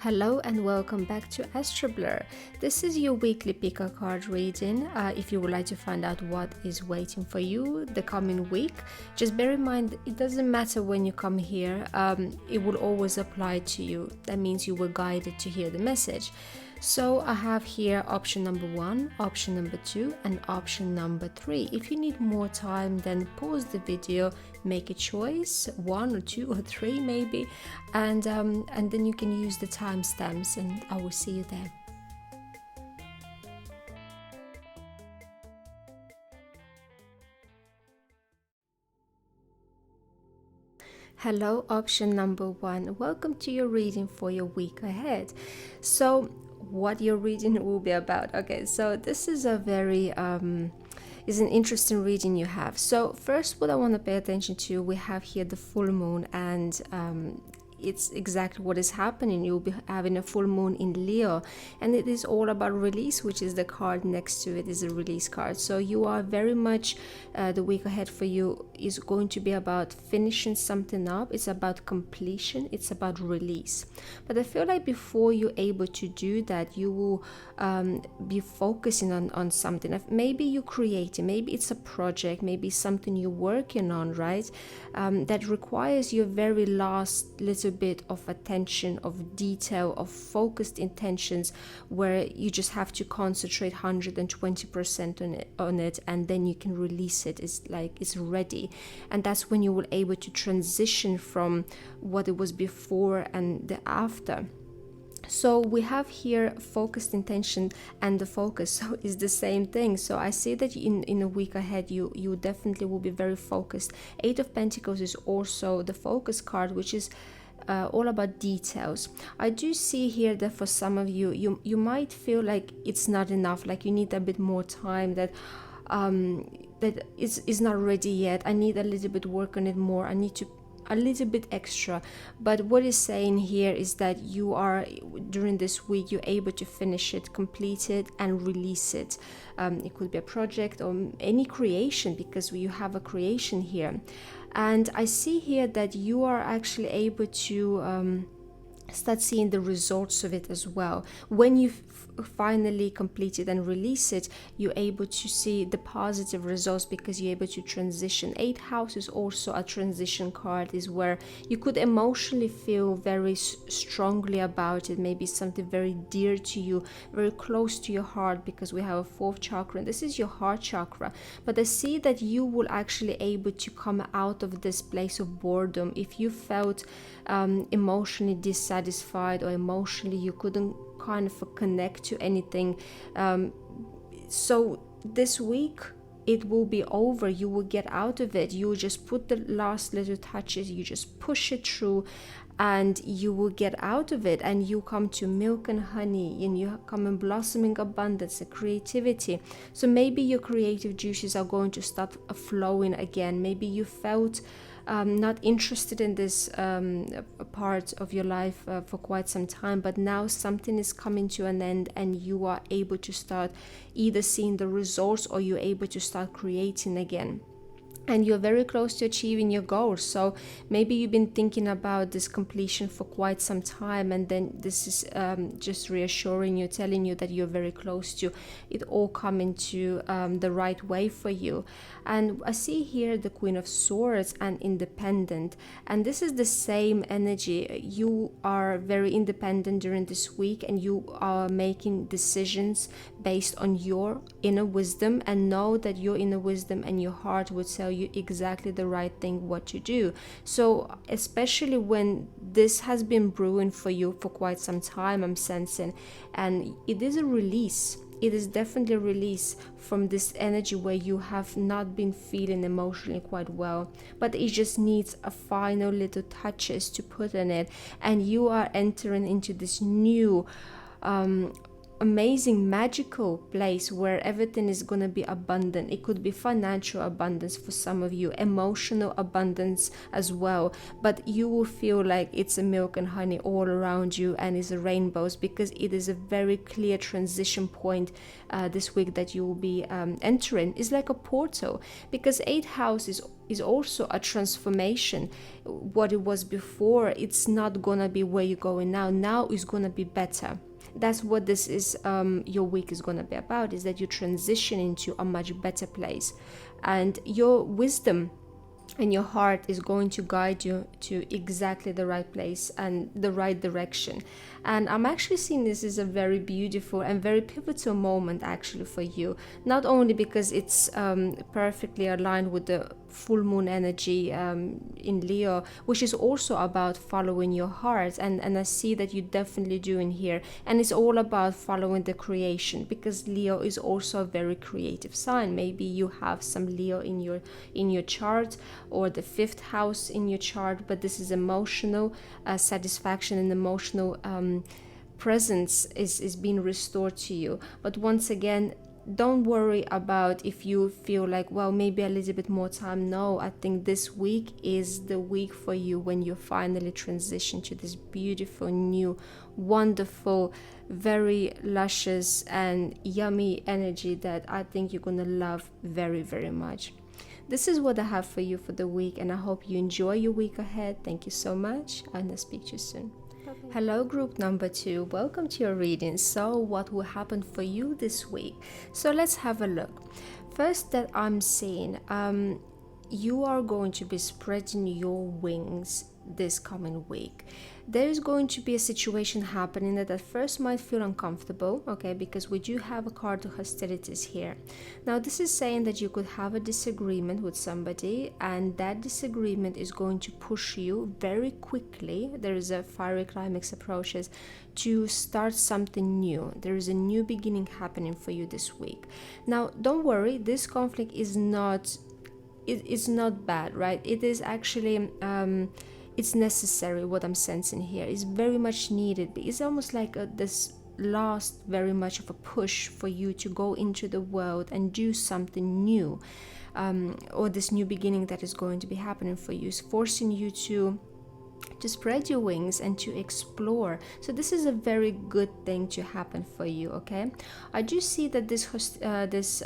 Hello and welcome back to Astroblur. This is your weekly pick a card reading. If you would like to find out what is waiting for you the coming week, just bear in mind it doesn't matter when you come here, it will always apply to you. That means you were guided to hear the message. So I have here option number 1, option number 2 and option number 3. If you need more time, then pause the video, make a choice, 1 or 2 or 3 maybe, and then you can use the timestamps and I will see you there. Hello, option number 1. Welcome to your reading for your week ahead. So what your reading will be about. Okay, so this is a very is an interesting reading you have. So first, what I want to pay attention to, we have here the full moon, and it's exactly what is happening. You'll be having a full moon in Leo, and it is all about release, which is the card next to it is a release card. So you are very much the week ahead for you is going to be about finishing something up. It's about completion, it's about release. But I feel like before you're able to do that, you will be focusing on something. Maybe you're creating, maybe it's a project, maybe something you're working on, right? That requires your very last little bit of attention, of detail, of focused intentions, where you just have to concentrate 120% on it, and then you can release it. It's like it's ready, and that's when you will able to transition from what it was before and the after. So we have here focused intention and the focus, so is the same thing. So I see that in a week ahead you definitely will be very focused. 8 of Pentacles is also the focus card, which is all about details. I do see here that for some of you might feel like it's not enough, like you need a bit more time, that it's not ready yet. I need a little bit work on it more. I need to a little bit extra. But what it's saying here is that you are, during this week, you're able to finish it, complete it and release it. It could be a project or any creation, because you have a creation here. And I see here that you are actually able to start seeing the results of it as well. When you finally complete it and release it, you're able to see the positive results because you're able to transition. 8th house is also a transition card, is where you could emotionally feel very strongly about it, maybe something very dear to you, very close to your heart, because we have a 4th chakra and this is your heart chakra. But I see that you will actually able to come out of this place of boredom. If you felt emotionally dissatisfied or emotionally you couldn't kind of connect to anything, so this week it will be over. You will get out of it. You will just put the last little touches, you just push it through, and you will get out of it, and you come to milk and honey, and you come in blossoming abundance and creativity. So maybe your creative juices are going to start flowing again. Maybe you felt not interested in this part of your life for quite some time, but now something is coming to an end and you are able to start either seeing the results or you're able to start creating again. And you're very close to achieving your goals. So maybe you've been thinking about this completion for quite some time, and then this is just reassuring you, telling you that you're very close to it all coming to the right way for you. And I see here the Queen of Swords and independent, and this is the same energy. You are very independent during this week, and you are making decisions based on your inner wisdom, and know that your inner wisdom and your heart will tell you exactly the right thing what to do. So especially when this has been brewing for you for quite some time, I'm sensing, and it is a release. It is definitely a release from this energy where you have not been feeling emotionally quite well, but it just needs a final little touches to put in it, and you are entering into this new amazing magical place where everything is going to be abundant. It could be financial abundance for some of you, emotional abundance as well, but you will feel like it's a milk and honey all around you, and it's a rainbows, because it is a very clear transition point this week that you will be entering. It's like a portal, because 8th house is also a transformation. What it was before, it's not gonna be where you're going now is gonna be better. That's what this is, your week is going to be about, is that you transition into a much better place, and your wisdom and your heart is going to guide you to exactly the right place and the right direction. And I'm actually seeing this as a very beautiful and very pivotal moment actually for you, not only because it's perfectly aligned with the full moon energy in Leo, which is also about following your heart, and I see that you definitely doing here, and it's all about following the creation, because Leo is also a very creative sign. Maybe you have some Leo in your chart, or the 5th house in your chart, but this is emotional satisfaction and emotional presence is being restored to you. But once again, don't worry about if you feel like, well, maybe a little bit more time. No, I think this week is the week for you when you finally transition to this beautiful, new, wonderful, very luscious and yummy energy that I think you're gonna love very, very much. This is what I have for you for the week, and I hope you enjoy your week ahead. Thank you so much, and I'll speak to you soon. Hello, group number 2. Welcome to your reading. So what will happen for you this week? So let's have a look. First, that I'm seeing, you are going to be spreading your wings this coming week. There is going to be a situation happening that at first might feel uncomfortable, okay, because we do have a card of hostilities here. Now this is saying that you could have a disagreement with somebody, and that disagreement is going to push you very quickly. There is a fiery climax approaches to start something new. There is a new beginning happening for you this week. Now don't worry, this conflict is not, it's not bad, right? It is actually it's necessary. What I'm sensing here is very much needed. It's almost like this last very much of a push for you to go into the world and do something new, or this new beginning that is going to be happening for you is forcing you to spread your wings and to explore. So this is a very good thing to happen for you, okay? I do see that this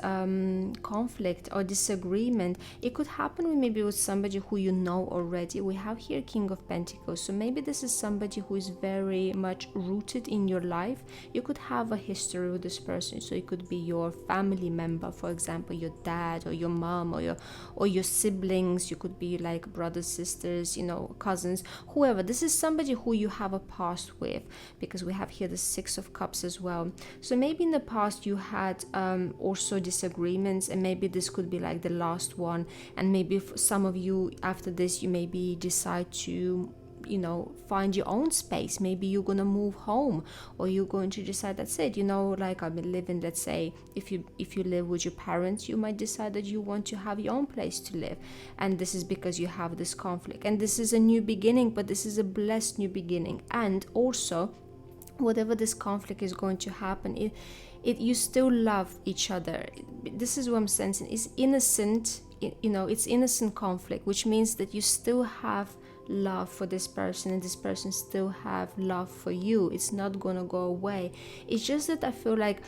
conflict or disagreement, it could happen maybe with somebody who you know already. We have here King of Pentacles, so maybe this is somebody who is very much rooted in your life. You could have a history with this person, so it could be your family member, for example, your dad or your mom or your siblings. You could be like brothers, sisters, cousins, whoever. This is somebody who you have a past with, because we have here the 6 of Cups as well. So maybe in the past you had also disagreements, and maybe this could be like the last one, and maybe for some of you after this you maybe decide to find your own space. Maybe you're gonna move home, or you're going to decide that's it, like I've been living, let's say if you live with your parents, you might decide that you want to have your own place to live, and this is because you have this conflict, and this is a new beginning, but this is a blessed new beginning. And also, whatever this conflict is going to happen, you still love each other. This is what I'm sensing. It's innocent, it's innocent conflict, which means that you still have love for this person, and this person still have love for you. It's not gonna go away. It's just that I feel like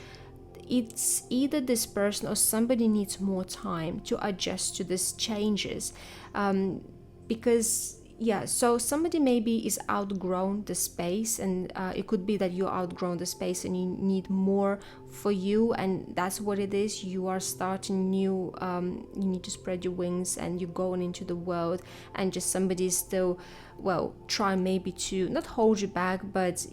it's either this person or somebody needs more time to adjust to these changes, because so somebody maybe is outgrown the space, and it could be that you outgrown the space and you need more for you, and that's what it is. You are starting new, you need to spread your wings, and you're going into the world, and just somebody is still trying maybe to not hold you back, but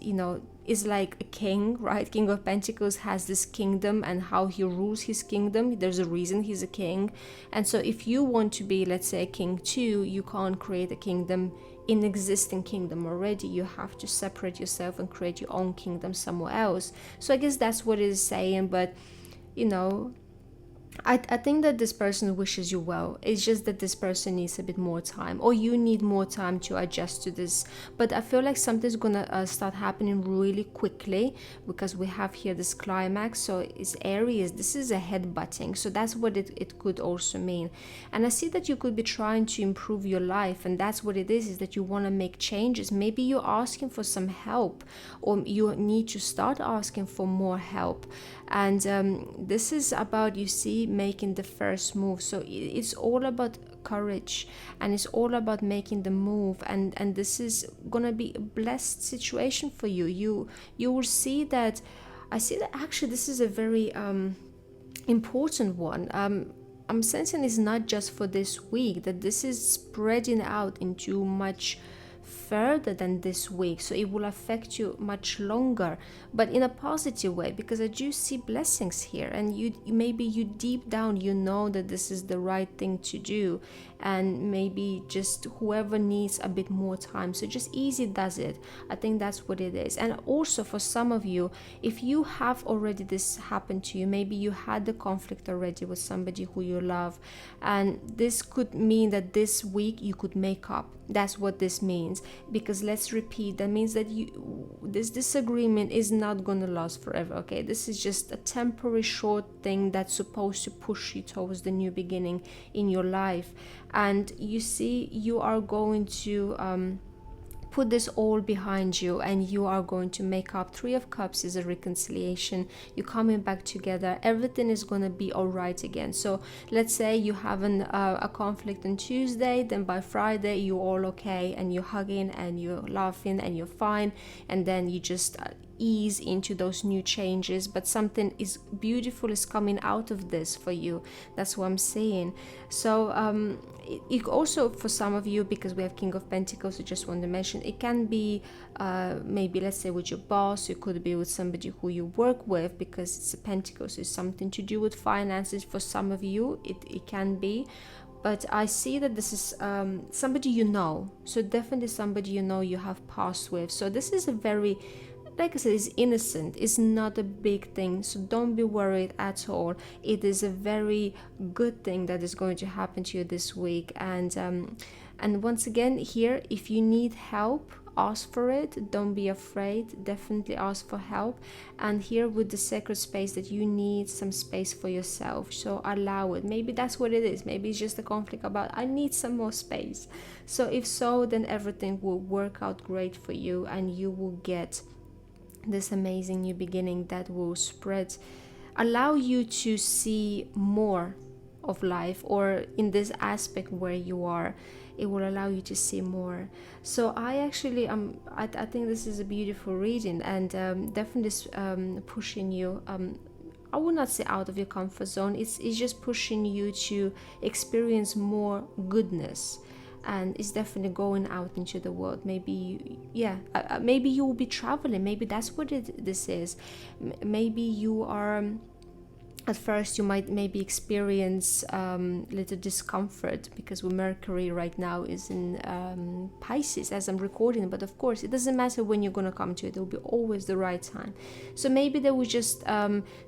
is like a king, right? King of Pentacles has this kingdom, and how he rules his kingdom, there's a reason he's a king. And so if you want to be, let's say, a king too, you can't create a kingdom in existing kingdom already. You have to separate yourself and create your own kingdom somewhere else. So I guess that's what it is saying. But I think that this person wishes you well. It's just that this person needs a bit more time, or you need more time to adjust to this. But I feel like something's gonna start happening really quickly, because we have here this climax. So it's Aries. This is a headbutting. So that's what it could also mean. And I see that you could be trying to improve your life, and that's what it is that you want to make changes. Maybe you're asking for some help, or you need to start asking for more help. And this is about, you see, making the first move. So it's all about courage, and it's all about making the move, and this is gonna be a blessed situation for you. You will see that. I see that actually this is a very important one. I'm sensing it's not just for this week, that this is spreading out into much further than this week, so it will affect you much longer, but in a positive way, because I do see blessings here, and you maybe you deep down you know that this is the right thing to do, and maybe just whoever needs a bit more time, so just easy does it. I think that's what it is. And also for some of you, if you have already this happened to you, maybe you had the conflict already with somebody who you love, and this could mean that this week you could make up. That's what this means, because let's repeat, that means that this disagreement is not going to last forever. Okay, this is just a temporary short thing that's supposed to push you towards the new beginning in your life. And you see, you are going to put this all behind you, and you are going to make up. Three of Cups is a reconciliation. You're coming back together. Everything is going to be all right again. So let's say you have a conflict on Tuesday, then by Friday you're all okay, and you're hugging and you're laughing and you're fine, and then you just ease into those new changes. But something is beautiful is coming out of this for you. That's what I'm saying. So it also, for some of you, because we have King of Pentacles, I just want to mention, it can be maybe, let's say, with your boss. It could be with somebody who you work with, because it's a Pentacles, it's something to do with finances. For some of you it can be, but I see that this is somebody you know. So definitely somebody you know, you have passed with. So this is a very, like I said, it's innocent. It's not a big thing, so don't be worried at all. It is a very good thing that is going to happen to you this week. And once again, here, if you need help, ask for it. Don't be afraid. Definitely ask for help. And here with the sacred space, that you need some space for yourself, so allow it. Maybe that's what it is. Maybe it's just a conflict about, I need some more space. So if so, then everything will work out great for you, and you will get this amazing new beginning that will spread, allow you to see more of life, or in this aspect where you are, it will allow you to see more. So I actually I think this is a beautiful reading, and definitely pushing you, I would not say out of your comfort zone. It's just pushing you to experience more goodness, and it's definitely going out into the world. Maybe maybe you will be traveling. Maybe that's what this is. Maybe you are, at first you might maybe experience little discomfort, because with Mercury right now is in Pisces as I'm recording, but of course it doesn't matter when you're going to come to it. It will be always the right time. So maybe there was just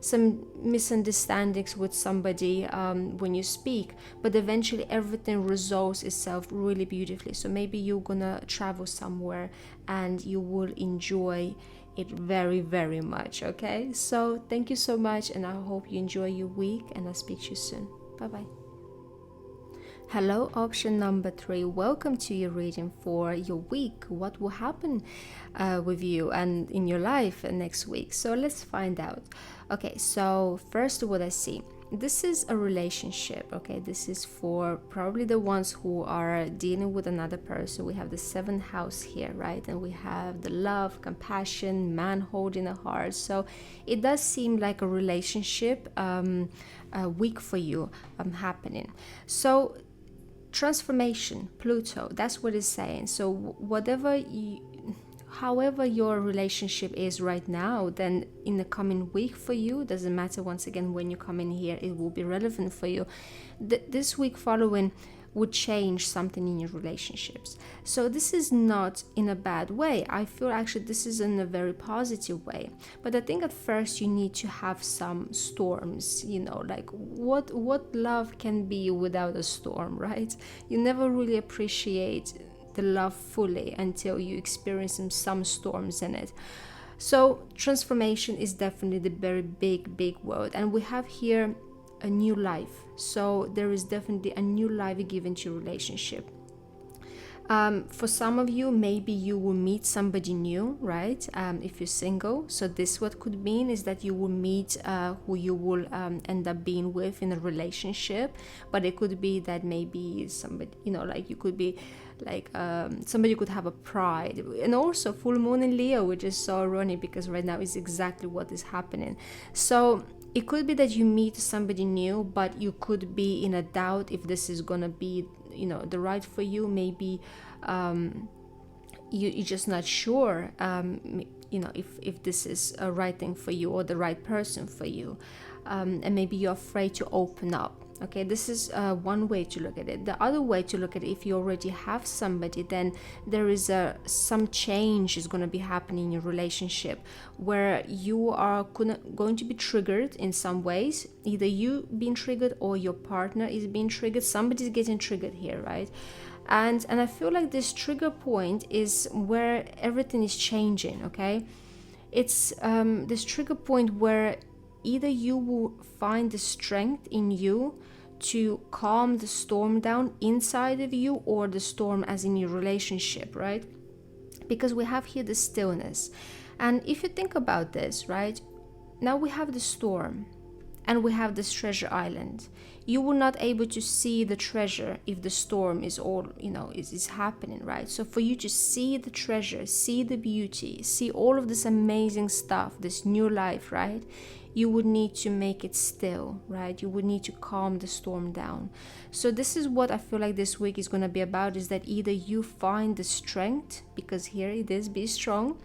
some misunderstandings with somebody when you speak, but eventually everything resolves itself really beautifully. So maybe you're gonna travel somewhere and you will enjoy it very, very much. Okay, so thank you so much, and I hope you enjoy your week, and I'll speak to you soon. Bye bye. Hello, option number 3. Welcome to your reading for your week. What will happen with you and in your life next week? So let's find out. Okay, so first, what I see, this is a relationship. Okay, this is for probably the ones who are dealing with another person. We have the 7th house here, right? And we have the love, compassion, man holding a heart. So it does seem like a relationship week for you happening. So transformation, Pluto, that's what it's saying. So whatever however your relationship is right now, then in the coming week for you, doesn't matter once again when you come in here, it will be relevant for you. This week following would change something in your relationships. So this is not in a bad way. I feel actually this is in a very positive way. But I think at first you need to have some storms, you know, like what love can be without a storm, right? You never really appreciate the love fully until you experience some storms in it. So transformation is definitely the very big word, and we have here a new life. So there is definitely a new life given to your relationship. For some of you, maybe you will meet somebody new, right? If you're single. So this what could mean is that you will meet who you will end up being with in a relationship. But it could be that maybe somebody, you know, like you could be like somebody could have a pride. And also full moon in Leo, which is so ironic because right now is exactly what is happening. So it could be that you meet somebody new, but you could be in a doubt if this is gonna be, you know, the right for you. Maybe you're just not sure, you know, if this is a right thing for you or the right person for you, and maybe you're afraid to open up. Okay, this is one way to look at it. The other way to look at it, if you already have somebody, then there is some change is going to be happening in your relationship where you are going to be triggered in some ways. Either you being triggered or your partner is being triggered. Somebody's getting triggered here, right? And I feel like this trigger point is where everything is changing. Okay, it's this trigger point where either you will find the strength in you to calm the storm down inside of you, or the storm as in your relationship, right? Because we have here the stillness. And if you think about this, right, now we have the storm and we have this treasure island. You will not able to see the treasure if the storm is all, you know, is happening, right? So for you to see the treasure, see the beauty, see all of this amazing stuff, this new life, right, you would need to make it still, right? You would need to calm the storm down. So this is what I feel like this week is going to be about, is that either you find the strength, because here it is, be strong.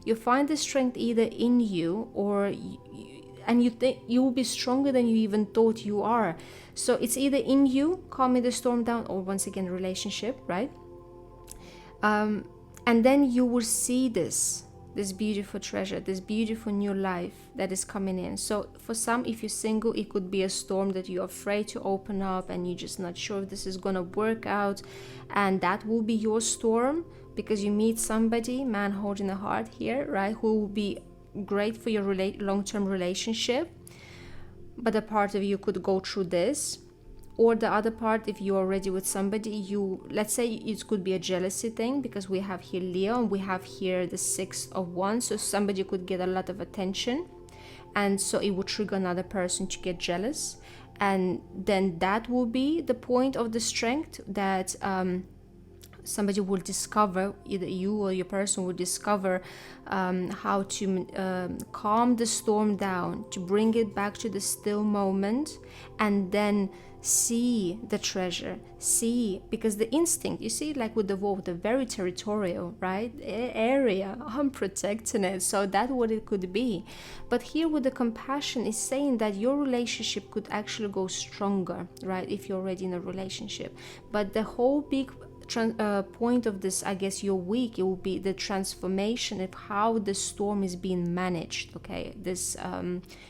You find the strength either in you, or and you think you will be stronger than you even thought you are. So it's either in you calming the storm down, or once again relationship, right? And then you will see this beautiful treasure, this beautiful new life that is coming in. So for some, if you're single, it could be a storm that you're afraid to open up and you're just not sure if this is gonna work out, and that will be your storm because you meet somebody, man holding a heart here, right, who will be great for your long-term relationship. But a part of you could go through this, or the other part, if you're already with somebody, you, let's say it could be a jealousy thing, because we have here Leo and we have here the 6 of Wands. So somebody could get a lot of attention, and so it would trigger another person to get jealous, and then that will be the point of the strength that somebody will discover, either you or your person will discover how to calm the storm down, to bring it back to the still moment, and then see the treasure, see, because the instinct, you see, like with the wolf, they're very territorial, right? Area, I'm protecting it, so that's what it could be. But here with the compassion is saying that your relationship could actually go stronger, right, if you're already in a relationship. But the whole big point of this, I guess, your week, it will be the transformation of how the storm is being managed, okay, this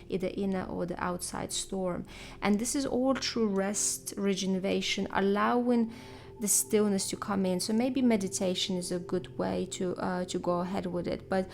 either inner or the outside storm. And this is all through rest, regeneration, allowing the stillness to come in. So maybe meditation is a good way to go ahead with it. But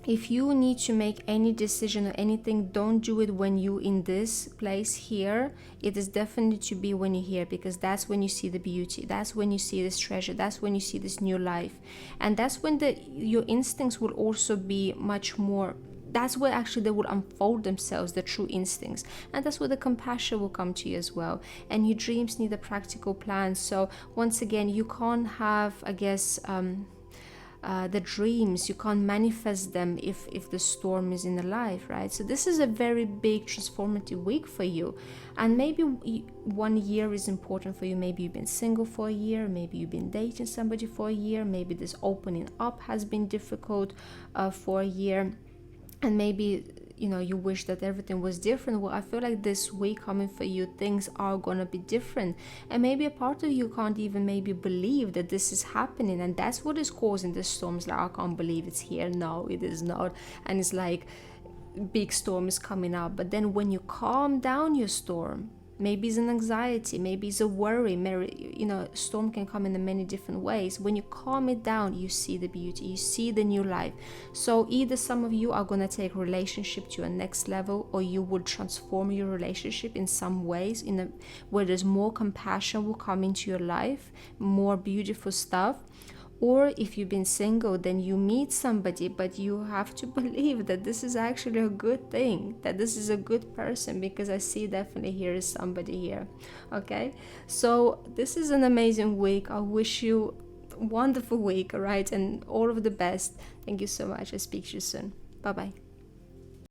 if you need to make any decision or anything, don't do it when you're in this place here. It is definitely to be when you're here, because that's when you see the beauty, that's when you see this treasure, that's when you see this new life. And that's when your instincts will also be much more, that's where actually they will unfold themselves, the true instincts. And that's where the compassion will come to you as well. And your dreams need a practical plan. So once again, you can't have, I guess, the dreams, you can't manifest them if the storm is in the life, right? So this is a very big transformative week for you. And maybe 1 year is important for you. Maybe you've been single for a year, maybe you've been dating somebody for a year, maybe this opening up has been difficult for a year, and maybe you know, you wish that everything was different. Well, I feel like this week coming for you, things are gonna be different, and maybe a part of you can't even maybe believe that this is happening, and that's what is causing the storms. Like, I can't believe it's here. No, it is not. And it's like big storm is coming up, but then when you calm down your storm, maybe it's an anxiety, maybe it's a worry, you know, storm can come in many different ways. When you calm it down, you see the beauty, you see the new life. So either some of you are going to take relationship to a next level, or you will transform your relationship in some ways, where there's more compassion will come into your life, more beautiful stuff. Or if you've been single, then you meet somebody, but you have to believe that this is actually a good thing, that this is a good person, because I see definitely here is somebody here. Okay, so this is an amazing week. I wish you a wonderful week, all right, and all of the best. Thank you so much. I'll speak to you soon. Bye bye.